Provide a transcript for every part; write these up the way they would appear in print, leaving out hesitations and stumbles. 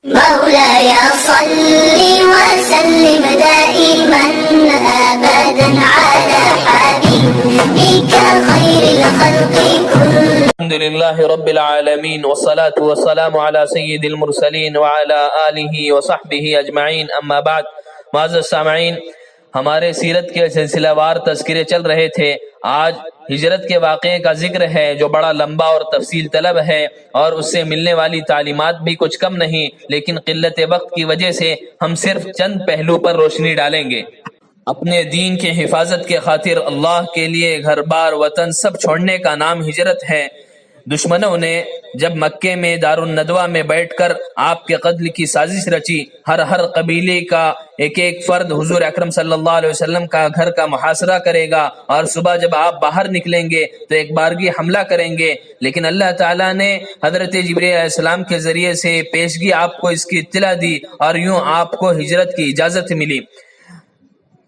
مولاي صل وسلم دائما أبدا على حبيبك خير الخلق كلهم. الحمد لله رب العالمين والصلاة والسلام على سید المرسلین وعلى آلہ وصحبہ اجمعین. اما بعد، معزز سامعین، ہمارے سیرت کے سلسلہ وار تذکرے چل رہے تھے. آج ہجرت کے واقعے کا ذکر ہے جو بڑا لمبا اور تفصیل طلب ہے، اور اس سے ملنے والی تعلیمات بھی کچھ کم نہیں، لیکن قلت وقت کی وجہ سے ہم صرف چند پہلو پر روشنی ڈالیں گے. اپنے دین کے حفاظت کے خاطر اللہ کے لیے گھر بار وطن سب چھوڑنے کا نام ہجرت ہے. دشمنوں نے جب مکے میں دارالندوہ میں بیٹھ کر آپ کے قتل کی سازش رچی، ہر قبیلے کا ایک فرد حضور اکرم صلی اللہ علیہ وسلم کا گھر کا محاصرہ کرے گا، اور صبح جب آپ باہر نکلیں گے تو ایک بارگی حملہ کریں گے. لیکن اللہ تعالیٰ نے حضرت جبرائیل علیہ السلام کے ذریعے سے پیشگی آپ کو اس کی اطلاع دی، اور یوں آپ کو ہجرت کی اجازت ملی.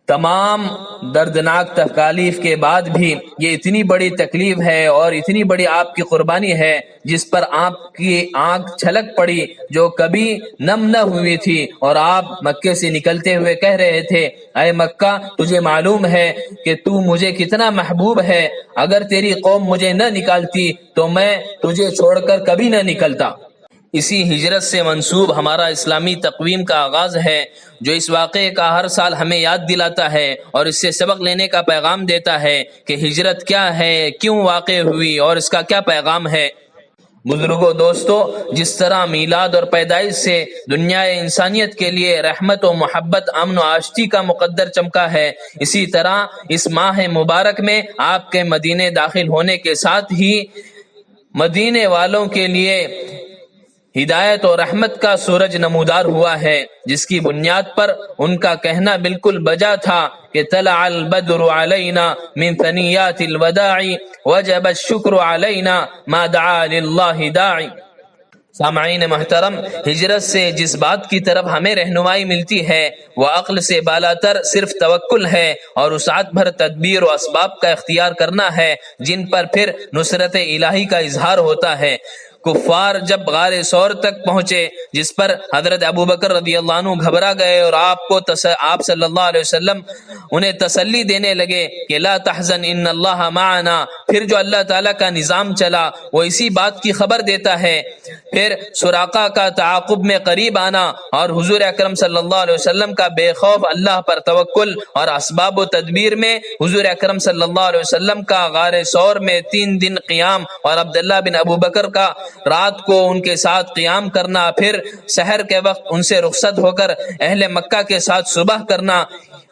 تمام دردناک تکالیف کے بعد بھی یہ اتنی بڑی تکلیف ہے اور اتنی بڑی آپ کی قربانی ہے جس پر آپ کی آنکھ چھلک پڑی، جو کبھی نم نہ ہوئی تھی، اور آپ مکے سے نکلتے ہوئے کہہ رہے تھے: اے مکہ، تجھے معلوم ہے کہ تو مجھے کتنا محبوب ہے. اگر تیری قوم مجھے نہ نکالتی تو میں تجھے چھوڑ کر کبھی نہ نکلتا. اسی ہجرت سے منسوب ہمارا اسلامی تقویم کا آغاز ہے، جو اس واقعے کا ہر سال ہمیں یاد دلاتا ہے اور اس سے سبق لینے کا پیغام دیتا ہے کہ ہجرت کیا ہے، کیوں واقع ہوئی اور اس کا کیا پیغام ہے. بزرگوں، دوستو، جس طرح میلاد اور پیدائش سے دنیا انسانیت کے لیے رحمت و محبت، امن و آشتی کا مقدر چمکا ہے، اسی طرح اس ماہ مبارک میں آپ کے مدینے داخل ہونے کے ساتھ ہی مدینے والوں کے لیے ہدایت و رحمت کا سورج نمودار ہوا ہے، جس کی بنیاد پر ان کا کہنا بالکل بجا تھا کہ طلع البدر علینا من ثنیات الوداع وجب الشکر علینا ما دعا للہ داعی. سامعین محترم، ہجرت سے جس بات کی طرف ہمیں رہنمائی ملتی ہے وہ عقل سے بالاتر صرف توکل ہے، اور وسعت بھر تدبیر و اسباب کا اختیار کرنا ہے جن پر پھر نصرت الہی کا اظہار ہوتا ہے. کفار جب غار ثور تک پہنچے، جس پر حضرت ابوبکر رضی اللہ عنہ گھبرا گئے، اور آپ صلی اللہ علیہ وسلم انہیں تسلی دینے لگے کہ لا تحزن ان اللہ معنا، پھر جو اللہ تعالیٰ کا نظام چلا وہ اسی بات کی خبر دیتا ہے. پھر سراقہ کا تعاقب میں قریب آنا، اور حضور اکرم صلی اللہ علیہ وسلم کا بے خوف اللہ پر توکل، اور اسباب و تدبیر میں حضور اکرم صلی اللہ علیہ وسلم کا غار ثور میں 3 دن قیام، اور عبداللہ بن ابوبکر کا رات کو ان کے ساتھ قیام کرنا، پھر سحر کے وقت ان سے رخصت ہو کر اہل مکہ کے ساتھ صبح کرنا،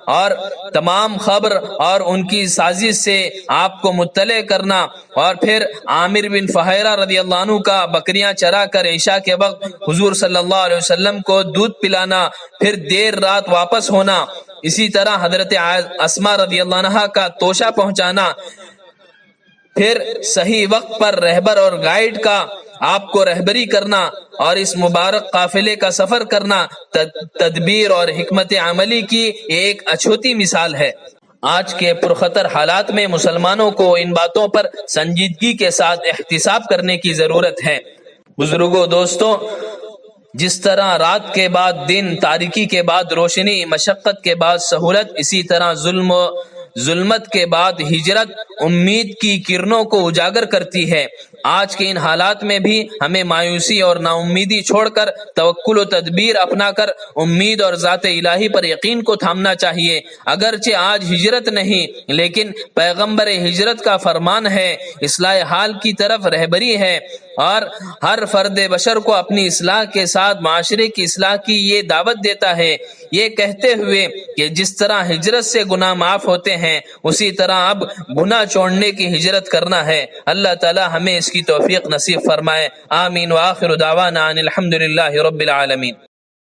اور تمام خبر اور ان کی سازش سے آپ کو مطلع کرنا، اور پھر عامر بن فہیرہ رضی اللہ عنہ کا بکریاں چرا کر عشاء کے وقت حضور صلی اللہ علیہ وسلم کو دودھ پلانا، پھر دیر رات واپس ہونا. اسی طرح حضرت اسماء رضی اللہ عنہ کا توشہ پہنچانا، پھر صحیح وقت پر رہبر اور گائیڈ کا آپ کو رہبری کرنا، اور اس مبارک قافلے کا سفر کرنا تدبیر اور حکمت عملی کی ایک اچھوتی مثال ہے. آج کے پرخطر حالات میں مسلمانوں کو ان باتوں پر سنجیدگی کے ساتھ احتساب کرنے کی ضرورت ہے. بزرگوں، دوستوں، جس طرح رات کے بعد دن، تاریکی کے بعد روشنی، مشقت کے بعد سہولت، اسی طرح ظلمت کے بعد ہجرت امید کی کرنوں کو اجاگر کرتی ہے. آج کے ان حالات میں بھی ہمیں مایوسی اور نا امیدی چھوڑ کر توکل و تدبیر اپنا کر امید اور ذات الہی پر یقین کو تھامنا چاہیے. اگرچہ آج ہجرت نہیں، لیکن پیغمبر ہجرت کا فرمان ہے، اصلاح حال کی طرف رہبری ہے، اور ہر فرد بشر کو اپنی اصلاح کے ساتھ معاشرے کی اصلاح کی یہ دعوت دیتا ہے، یہ کہتے ہوئے کہ جس طرح ہجرت سے گناہ معاف ہوتے ہیں اسی طرح اب گناہ چھوڑنے کی ہجرت کرنا ہے. اللہ تعالی ہمیں اس کی توفیق نصیب فرمائے. آمین. وآخر دعوانا ان الحمد للہ رب العالمین.